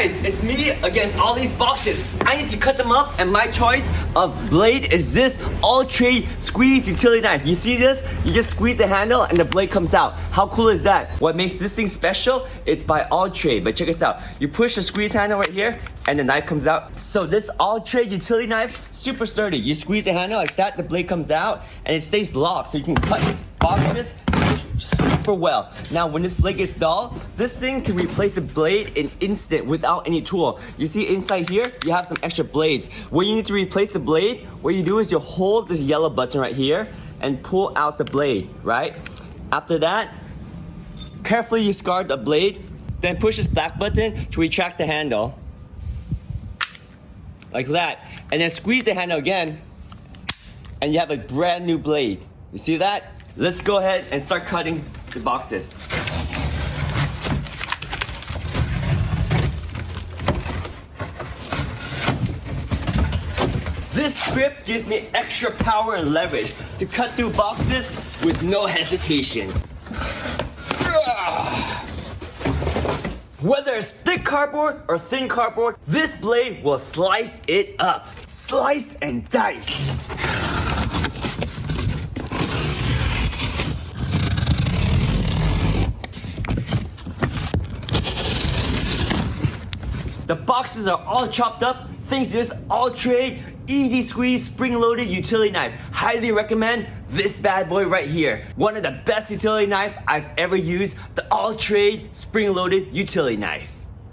guys, it's me against all these boxes. I need to cut them up, and my choice of blade is this Alltrade squeeze utility knife. You see this? You just squeeze the handle and the blade comes out. How cool is that? What makes this thing special? It's by Alltrade, but check this out. You push the squeeze handle right here, and the knife comes out. So this Alltrade utility knife, super sturdy. You squeeze the handle like that, the blade comes out, and it stays locked, so you can cut boxes super well. Now when this blade gets dull, this thing can replace the blade in instant without any tool. You see inside here, you have some extra blades. When you need to replace the blade, what you do is you hold this yellow button right here and pull out the blade, right? After that, carefully you discard the blade, then push this black button to retract the handle. Like that. And then squeeze the handle again, and you have a brand new blade. You see that? Let's go ahead and start cutting the boxes. This grip gives me extra power and leverage to cut through boxes with no hesitation. Whether it's thick cardboard or thin cardboard, this blade will slice it up. Slice and dice. The boxes are all chopped up thanks to this Alltrade easy squeeze spring-loaded utility knife. Highly recommend this bad boy right here. One of the best utility knife I've ever used, the Alltrade spring-loaded utility knife.